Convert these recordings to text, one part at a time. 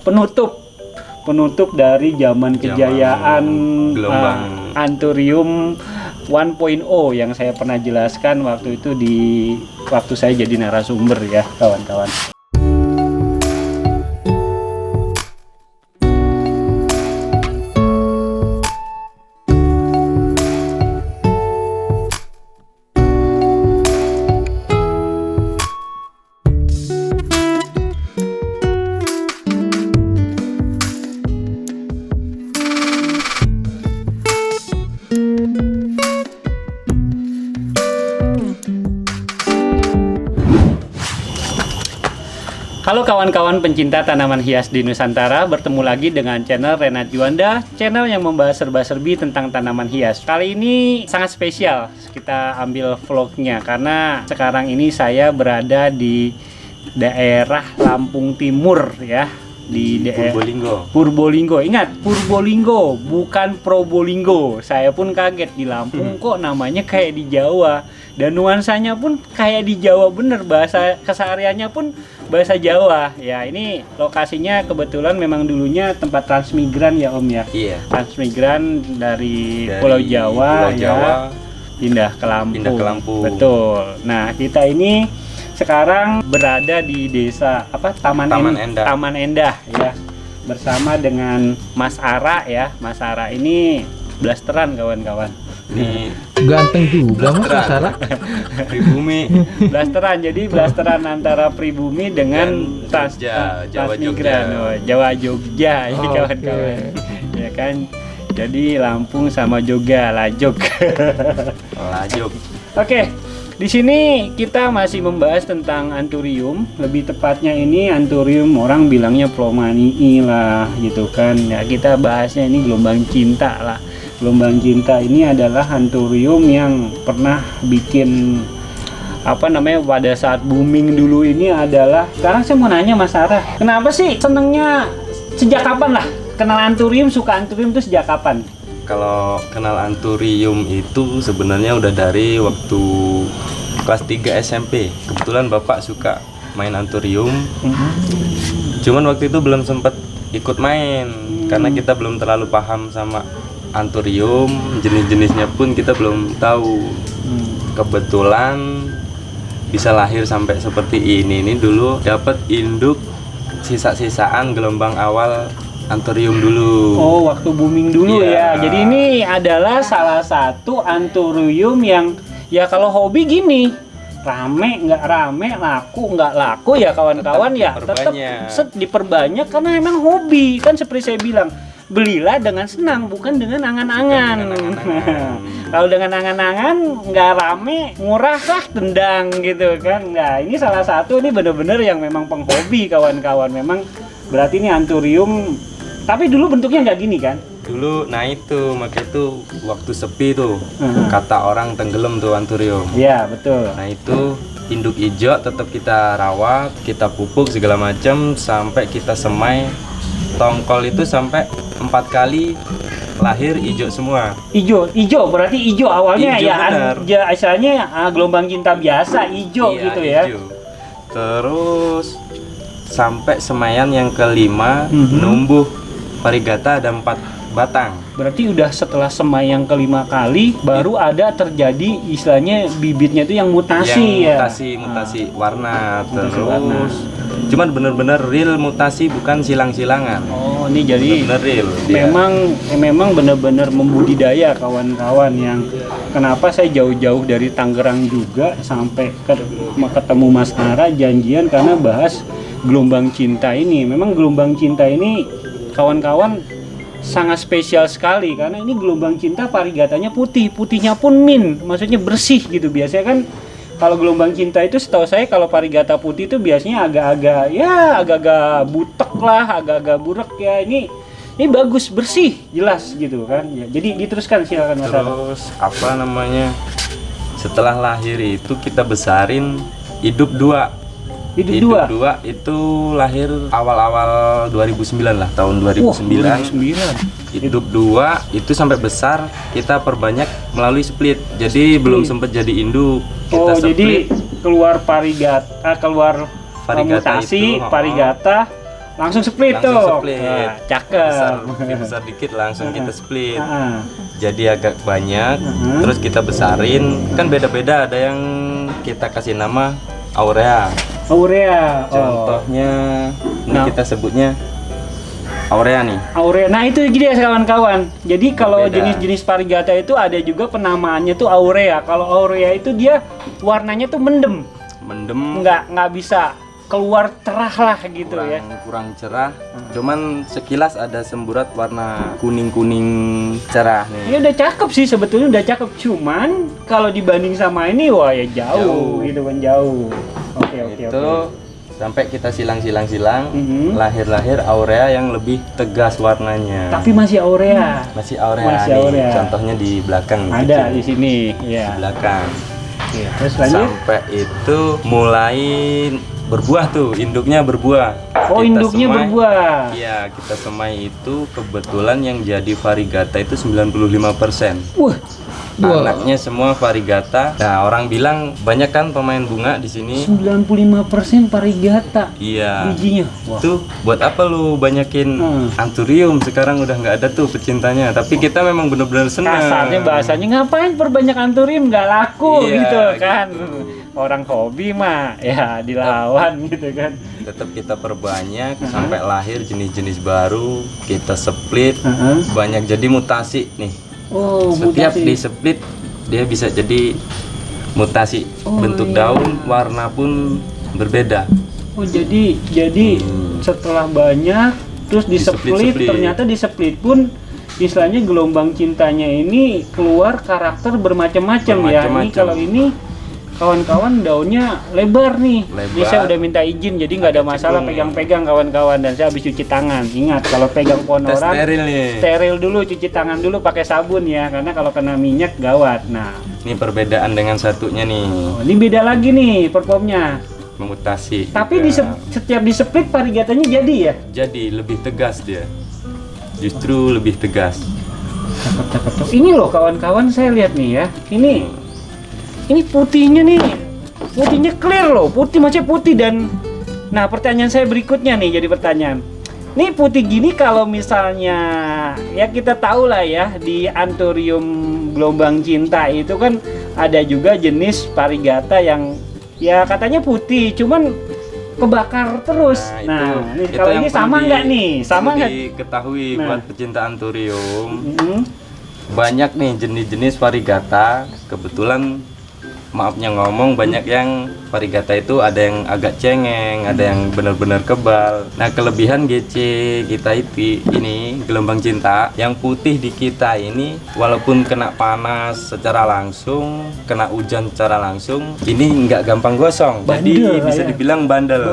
penutup dari zaman kejayaan Anthurium 1.0 yang saya pernah jelaskan waktu itu waktu saya jadi narasumber ya kawan-kawan. Halo kawan-kawan pencinta tanaman hias di Nusantara, bertemu lagi dengan channel Renat Juanda, channel yang membahas serba-serbi tentang tanaman hias. Kali ini sangat spesial, kita ambil vlognya karena sekarang ini saya berada di daerah Lampung Timur ya, di daerah Purbolinggo. Ingat, Purbolinggo, bukan Probolinggo. Saya pun kaget di Lampung kok namanya kayak di Jawa. Dan nuansanya pun kayak di Jawa bener, bahasa kesehariannya pun bahasa Jawa. Ya, ini lokasinya kebetulan memang dulunya tempat transmigran ya Om ya. Iya. Transmigran dari Pulau Jawa, ya, pindah ke Lampung. Betul. Nah, kita ini sekarang berada di desa Taman Endah ya. Bersama dengan Mas Ara ya. Mas Ara ini blasteran kawan-kawan. Nih ganteng juga Mas Ara. Pribumi. Blasteran, jadi blasteran antara pribumi dengan transmigran, Jawa Jogja ya kawan-kawan. Ya kan. Jadi Lampung sama Jogja, Lajog. Oke. Di sini kita masih membahas tentang Anthurium, lebih tepatnya ini Anthurium orang bilangnya Plomanii lah gitu kan. Ya kita bahasnya ini gelombang cinta lah. Gelombang cinta ini adalah Anthurium yang pernah bikin pada saat booming dulu ini adalah. Sekarang saya mau nanya Mas Sarah, kenapa sih senengnya, sejak kapan lah kenal Anthurium, suka Anthurium itu sejak kapan? Kalau kenal Anthurium itu sebenarnya udah dari waktu kelas 3 SMP. Kebetulan Bapak suka main Anthurium. Cuman waktu itu belum sempat ikut main karena kita belum terlalu paham sama Anthurium, jenis-jenisnya pun kita belum tahu. Kebetulan bisa lahir sampai seperti ini dulu dapat induk sisa-sisaan gelombang awal Anthurium dulu. Oh, waktu booming dulu ya. Jadi ini adalah salah satu Anthurium yang ya kalau hobi gini, rame nggak rame, laku nggak laku ya kawan-kawan ya tetap diperbanyak karena emang hobi kan, seperti saya bilang. Belilah dengan senang, bukan dengan angan-angan. Kalau dengan angan-angan nggak rame, murah lah, tendang gitu kan. Nah ini salah satu, ini bener-bener yang memang penghobi kawan-kawan. Memang berarti ini Anthurium. Tapi dulu bentuknya nggak gini kan? Dulu, nah itu makanya itu waktu sepi tuh, kata orang tenggelam tuh Anthurium. Iya betul. Nah itu induk hijau tetap kita rawat, kita pupuk segala macam sampai kita semai. Tongkol itu sampai 4 kali lahir hijau semua. Hijau berarti hijau awalnya ijo, ya asalnya gelombang cinta biasa hijau gitu ya. Ijo. Terus sampai semaian yang kelima numbuh varigata ada 4 batang. Berarti udah setelah semai yang kelima kali baru ada terjadi istilahnya bibitnya itu yang mutasi mutasi warna. Cuman bener-bener real mutasi, bukan silang-silangan. Oh, ini jadi bener-bener real. Memang bener-bener membudidaya kawan-kawan. Yang kenapa saya jauh-jauh dari Tangerang juga sampai ketemu Mas Ara janjian karena bahas gelombang cinta ini. Memang gelombang cinta ini kawan-kawan sangat spesial sekali karena ini gelombang cinta varigatanya putihnya pun mint, maksudnya bersih gitu. Biasanya kan kalau gelombang cinta itu setahu saya kalau varigata putih itu biasanya agak-agak butek lah, agak-agak burek ya. Ini bagus, bersih, jelas gitu kan ya. Jadi diteruskan, silakan Mas. Terus setelah lahir itu kita besarin hidup 2 itu lahir awal-awal 2009 lah, tahun 2009. Hidup 2 itu sampai besar kita perbanyak melalui split. Jadi belum sempat jadi induk. Kita split. Jadi keluar varigata, mutasi varigata, Langsung split langsung tuh. split. Wah, cakep. Besar dikit langsung kita split. Ah, Jadi agak banyak, terus kita besarin. Kan beda-beda, ada yang kita kasih nama aurea. Aurea. Contohnya ini Nah. kita sebutnya aurea nih. Aurea. Nah, itu dia kawan-kawan. Jadi kalau Berbeda. jenis-jenis varigata itu ada juga penamaannya tuh aurea. Kalau aurea itu dia warnanya tuh mendem. Mendem, Nggak bisa keluar cerah lah gitu ya. kurang cerah. Cuman sekilas ada semburat warna kuning-kuning cerah nih. Ya udah cakep sih, sebetulnya udah cakep. Cuman kalau dibanding sama ini, wah ya jauh. Jauh. Gitu kan jauh. Oke. Itu sampai kita silang-silang, Mhm. lahir aurea yang lebih tegas warnanya. Tapi masih aurea. Masih aurea Masih nih. aurea. Contohnya di belakang. Ada di kecil. sini, Di ya. belakang. Oke, terus lanjut. Sampai itu mulai berbuah tuh, induknya berbuah. Oh, Kita induknya semai- berbuah. Iya, kita semai itu kebetulan yang jadi varigata itu 95%. Wah, Anaknya semua varigata. Nah, orang bilang banyak kan pemain bunga di sini. 95% varigata Iya. bijinya. Wah. Tuh, buat apa lu banyakin anthurium? Sekarang udah nggak ada tuh pecintanya. Tapi kita memang bener-bener senang. Kasarnya bahasanya ngapain perbanyak anthurium, nggak laku Iya, gitu kan. gitu. Orang hobi mah ya dilawan gitu kan. Tetap kita perbanyak sampai lahir jenis-jenis baru. Kita split. Heeh. Banyak jadi mutasi nih. Oh, Setiap mutasi. di split dia bisa jadi mutasi. Oh, Bentuk iya. daun, warna pun berbeda. Oh, jadi setelah banyak terus di split, Di-split. ternyata di split pun istilahnya gelombang cintanya ini keluar karakter bermacam-macam ya. Ini Bermacam-macam. kalau ini kawan-kawan daunnya lebar nih. Ini Lebar. saya udah minta izin jadi nggak ada Agak masalah cekung. pegang-pegang kawan-kawan, dan saya habis cuci tangan. Ingat kalau pegang pohon Kita orang steril nih. steril dulu, cuci tangan dulu pakai sabun ya, karena kalau kena minyak gawat. Nah, Ini perbedaan dengan satunya nih, ini beda lagi nih performnya. memutasi. Tapi juga. setiap di split varigatanya jadi ya. Jadi lebih tegas dia. Justru lebih tegas. Cakep. Ini loh kawan-kawan, saya lihat nih ya. Ini putihnya nih. Putihnya clear loh. Putih, maksudnya putih. Dan nah, pertanyaan saya berikutnya nih, jadi pertanyaan. Nih putih gini kalau misalnya ya kita tahu lah ya, di anthurium gelombang cinta itu kan ada juga jenis varigata yang ya katanya putih, cuman kebakar terus. Nah, ini itu kalau yang ini perlu sama nggak nih? Sama perlu nggak? diketahui Nah. buat pecinta anthurium. Mm-mm. Banyak nih jenis-jenis varigata. Kebetulan maafnya ngomong, banyak yang varigata itu ada yang agak cengeng, ada yang benar-benar kebal. Nah, kelebihan GC kita ini gelombang cinta yang putih di kita ini, walaupun kena panas secara langsung, kena hujan secara langsung, ini nggak gampang gosong. Bandel Jadi lah bisa ya. dibilang bandel.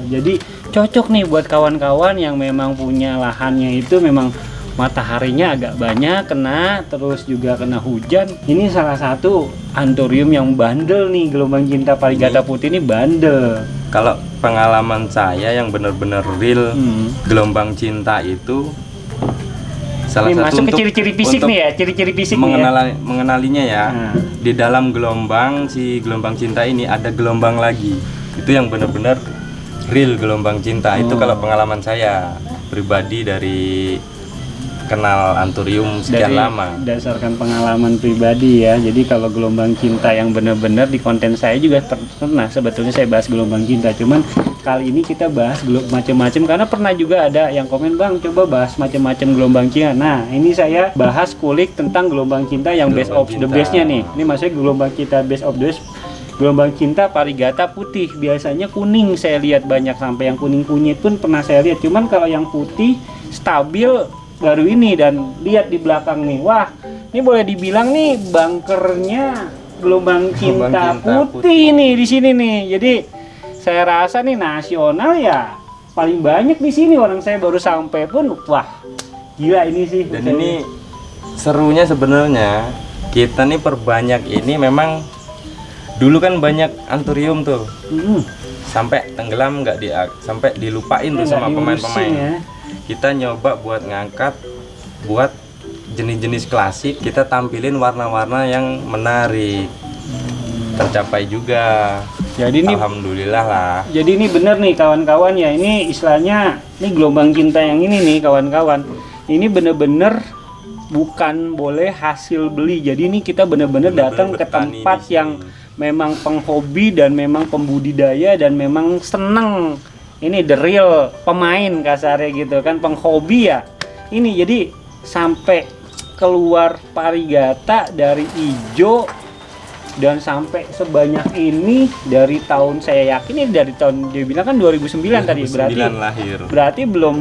Jadi cocok nih buat kawan-kawan yang memang punya lahannya itu memang mataharinya agak banyak kena, terus juga kena hujan. Ini salah satu anthurium yang bandel nih, gelombang cinta varigata putih ini bandel. Kalau pengalaman saya yang benar-benar real gelombang cinta itu salah Ini satu masuk ke untuk ciri-ciri fisik untuk nih ya, ciri-ciri fisik nih ya. mengenalinya ya. Nah. Di dalam gelombang si gelombang cinta ini ada gelombang lagi. Itu yang benar-benar real gelombang cinta. Itu kalau pengalaman saya pribadi dari kenal anthurium sekian lama. Dasarkan pengalaman pribadi ya. Jadi kalau gelombang cinta yang benar-benar di konten saya juga pernah sebetulnya saya bahas gelombang cinta. Cuman kali ini kita bahas macam-macam karena pernah juga ada yang komen, "Bang, coba bahas macam-macam gelombang cinta." Nah, ini saya bahas kulik tentang gelombang cinta yang best of the Gelombang best-nya cinta. nih. Ini maksudnya gelombang cinta best of the best. Gelombang cinta varigata putih, biasanya kuning saya lihat banyak, sampai yang kuning kunyit pun pernah saya lihat. Cuman kalau yang putih stabil baru ini, dan lihat di belakang nih, wah ini boleh dibilang nih bunkernya gelombang cinta, cinta putih nih di sini nih. Jadi saya rasa nih nasional ya paling banyak di sini, orang saya baru sampai pun wah gila ini sih. Dan ini serunya sebenarnya kita nih perbanyak ini memang dulu kan banyak anthurium tuh. Sampai tenggelam nggak sampai dilupain tuh sama Nggak diurusin pemain-pemain. ya. Kita nyoba buat ngangkat buat jenis-jenis klasik, kita tampilin warna-warna yang menarik. Tercapai juga. Jadi ini alhamdulillah lah. Jadi ini bener nih kawan-kawan ya, ini istilahnya ini gelombang cinta yang ini nih kawan-kawan. Ini bener-bener bukan boleh hasil beli. Jadi ini kita bener-bener datang ke bertani tempat di sini. yang memang penghobi dan memang pembudidaya dan memang seneng. Ini the real pemain kasarnya gitu kan, penghobi ya. Ini jadi sampai keluar parigata dari ijo dan sampai sebanyak ini dari tahun, saya yakin ini dari tahun, dia bilang kan 2009 tadi, 2009 berarti lahir. berarti belum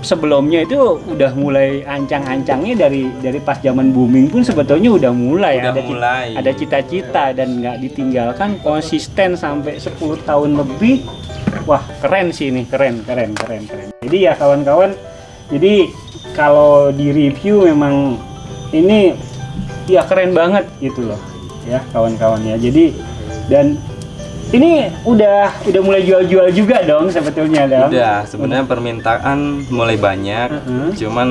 sebelumnya itu udah mulai ancang-ancangnya dari pas zaman booming pun sebetulnya udah mulai Udah ada mulai. ada cita-cita dan nggak ditinggalkan, konsisten sampai 10 tahun lebih. Wah, keren sih ini, keren. Jadi ya kawan-kawan, jadi kalau di review memang ini ya keren banget gitu loh ya kawan-kawan ya. Jadi dan ini udah mulai jual-jual juga dong sebetulnya dong. Udah, sebenarnya permintaan mulai banyak, cuman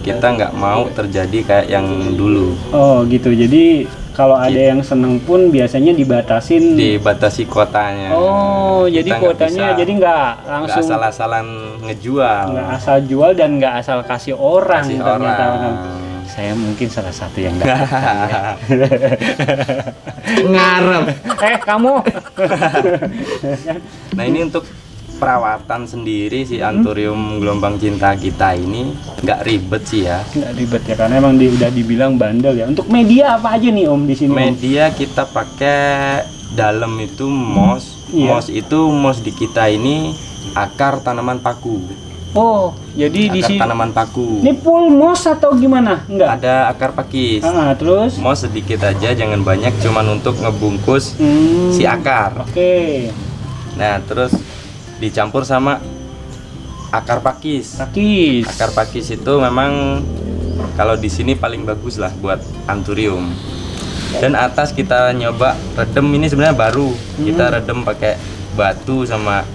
kita nggak mau terjadi kayak yang dulu. Oh gitu, jadi kalau ada yang seneng pun biasanya Dibatasi kuotanya. Oh, jadi Kita nggak kuotanya bisa- jadi nggak nggak langsung asal-asalan ngejual. nggak asal jual dan nggak asal kasih orang Kasih ternyata orang. Saya mungkin salah satu yang dapat. Ngarep. Kamu Nah, ini untuk perawatan sendiri si Anthurium gelombang cinta kita ini nggak ribet sih ya. nggak ribet ya karena emang udah dibilang bandel ya. Untuk media apa aja nih Om di sini? Om? Media kita pakai dalam itu moss. Iya. Moss di kita ini akar tanaman paku. Oh, jadi di Akar sini tanaman paku. ini full moss atau gimana? Enggak. Ada akar pakis. Terus? Moss sedikit aja, jangan banyak, cuman untuk ngebungkus si akar. Oke. Nah, terus dicampur sama akar pakis. Pakis. Akar pakis itu memang kalau di sini paling bagus lah buat Anthurium. Dan atas kita nyoba redem, ini sebenarnya baru. Kita redem pakai batu sama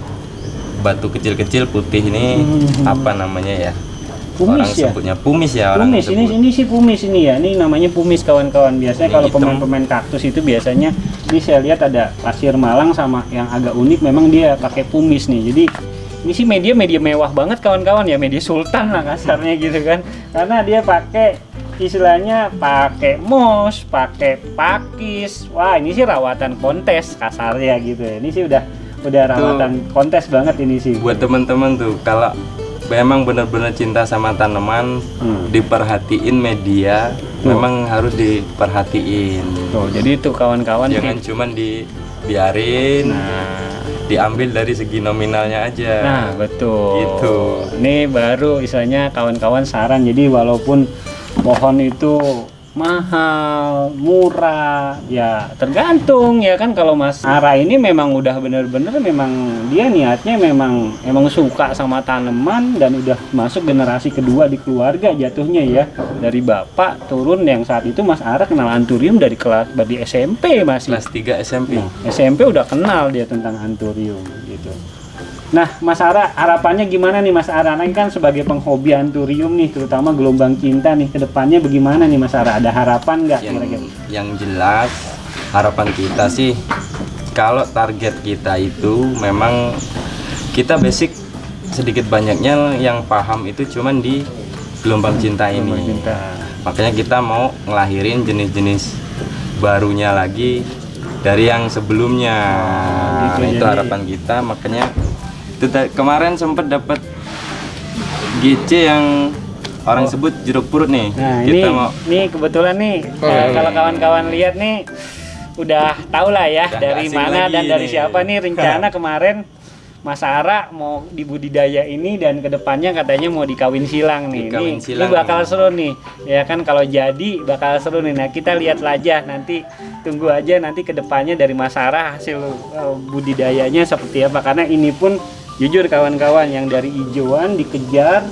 batu kecil-kecil putih ini, apa namanya ya? Pumis Orang ya? sebutnya pumis ya orang Pumis, sebut. ini sih pumis ini ya. Ini namanya pumis kawan-kawan. Biasanya Ini kalau hitam. pemain-pemain kaktus itu biasanya ini saya lihat ada pasir malang sama yang agak unik memang dia pakai pumis nih. Jadi ini sih media mewah banget kawan-kawan ya, media sultan lah kasarnya gitu kan. Karena dia pakai istilahnya pakai moss, pakai pakis. Wah, ini sih rawatan kontes kasarnya gitu ya. Ini sih udah rawatan kontes banget ini sih. Buat teman-teman tuh, kalau memang benar-benar cinta sama tanaman, diperhatiin media, memang harus diperhatiin. Tuh, jadi itu kawan-kawan Jangan cuman dibiarin, diambil dari segi nominalnya aja. Nah, betul. Gitu. Ini baru istilahnya kawan-kawan saran. Jadi walaupun pohon itu mahal, murah, ya tergantung ya kan. Kalau Mas Ara ini memang udah bener-bener memang dia niatnya emang suka sama tanaman dan udah masuk generasi kedua di keluarga jatuhnya ya. Dari bapak turun yang saat itu Mas Ara kenal Anthurium dari SMP masih. Kelas 3 SMP. SMP udah kenal dia tentang Anthurium gitu. Nah, Mas Ara, harapannya gimana nih Mas Ara? Ini kan sebagai penghobi Anthurium nih, terutama gelombang cinta nih, kedepannya bagaimana nih Mas Ara? Ada harapan nggak kira-kira? Yang jelas harapan kita sih, kalau target kita itu memang kita basic sedikit banyaknya yang paham itu cuman di gelombang cinta ini. Gelombang cinta. Makanya kita mau ngelahirin jenis-jenis barunya lagi dari yang sebelumnya. Gitu, Itu jadi- harapan kita. Makanya itu kemarin sempat dapat GC yang orang sebut jeruk purut nih. Nah, Kita ini kebetulan nih, kalau kawan-kawan lihat nih, udah tahu lah ya Udah dari asing mana lagi dan dari nih. siapa nih rencana kemarin Mas Ara mau dibudidaya ini dan kedepannya katanya mau dikawin silang nih. Dikawin Ini silang. bakal seru nih, ya kan kalau jadi bakal seru nih. Nah kita lihat aja nanti, tunggu aja nanti kedepannya dari Mas Ara hasil budidayanya seperti apa. Karena ini pun jujur kawan-kawan yang dari hijauan dikejar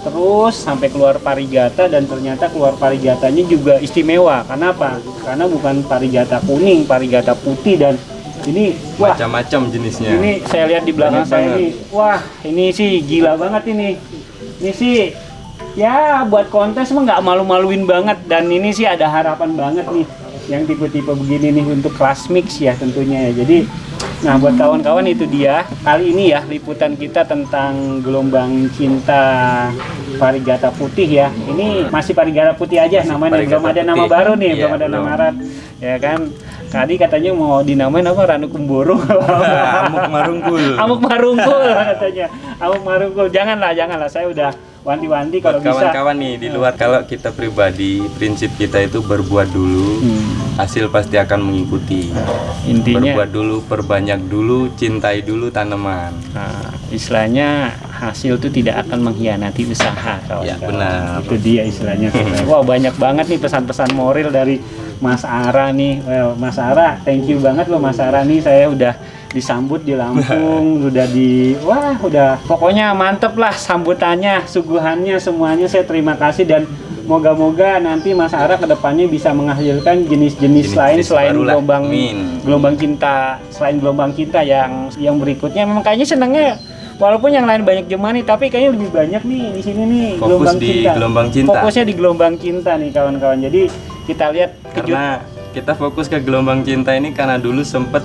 terus sampai keluar parigata dan ternyata keluar parigatanya juga istimewa. Kenapa? Karena bukan parigata kuning, parigata putih dan ini wah. Macam-macam jenisnya. Ini saya lihat di belakang Banyak saya banget. ini, wah ini sih gila banget ini. Ini sih ya buat kontes mah nggak malu-maluin banget dan ini sih ada harapan banget nih yang tipe-tipe begini nih untuk kelas mix ya tentunya ya. Jadi Nah, buat kawan-kawan itu dia kali ini ya liputan kita tentang gelombang cinta varigata putih ya. Ini masih varigata putih aja namanya, belum ada nama baru nih, belum ada nama Rat. Ya kan? Tadi katanya mau dinamain apa? Ranu Kumboro. Amuk Marungkul. Amuk Marungkul katanya. Amuk Marungkul. Janganlah. Saya udah wanti-wanti kalau Buat bisa. kawan-kawan nih di luar, kalau kita pribadi, prinsip kita itu berbuat dulu, hasil pasti akan mengikuti. Intinya Berbuat dulu, perbanyak dulu, cintai dulu tanaman. nah, istilahnya hasil itu tidak akan mengkhianati usaha kawan-kawan. Ya, benar. Itu dia istilahnya. Wah, banyak banget nih pesan-pesan moral dari Mas Ara nih. Well, Mas Ara, thank you banget loh Mas Ara nih, saya udah disambut di Lampung, udah pokoknya mantep lah sambutannya, suguhannya, semuanya saya terima kasih dan moga-moga nanti Mas Ara kedepannya bisa menghasilkan jenis-jenis lain selain gelombang cinta, selain gelombang cinta yang berikutnya. Memang kayaknya senangnya walaupun yang lain banyak jemani, tapi kayaknya lebih banyak nih di sini nih Gelombang cinta. Fokusnya di gelombang cinta nih kawan-kawan. Jadi kita lihat Karena kita fokus ke gelombang cinta ini karena dulu sempet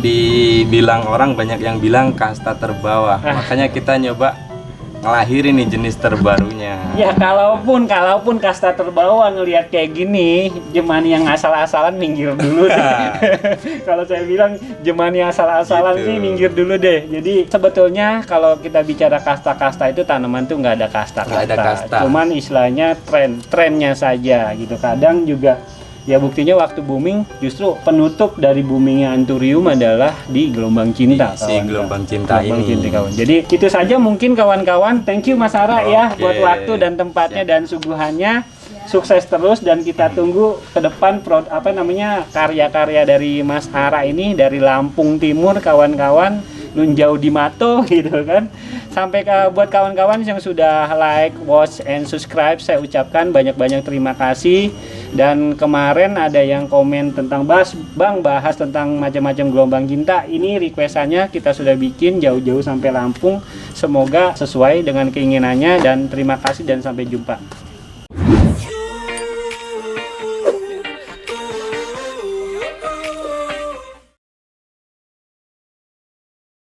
dibilang orang, banyak yang bilang kasta terbawah. Makanya kita nyoba ngelahirin nih jenis terbarunya. Ya kalaupun kasta terbawah ngelihat kayak gini, jemani yang asal-asalan minggir dulu deh. Kalau saya bilang jemani asal-asalan Gitu. sih minggir dulu deh. Jadi sebetulnya kalau kita bicara kasta-kasta itu tanaman tuh nggak ada kasta-kasta. Nggak ada kasta. Cuman istilahnya trennya saja gitu. Kadang juga ya buktinya waktu booming justru penutup dari boomingnya Anthurium adalah di gelombang cinta. Gelombang cinta ini. Kawan. Jadi itu saja mungkin kawan-kawan. Thank you Mas Ara ya buat waktu dan tempatnya dan suguhannya. Sukses terus dan kita tunggu ke depan karya-karya dari Mas Ara ini dari Lampung Timur kawan-kawan, nun jauh di Mato gitu kan. Sampai buat kawan-kawan yang sudah like, watch, and subscribe, saya ucapkan banyak-banyak terima kasih. Dan kemarin ada yang komen tentang bahas tentang macam-macam gelombang cinta. Ini requestannya kita sudah bikin jauh-jauh sampai Lampung. Semoga sesuai dengan keinginannya dan terima kasih dan sampai jumpa.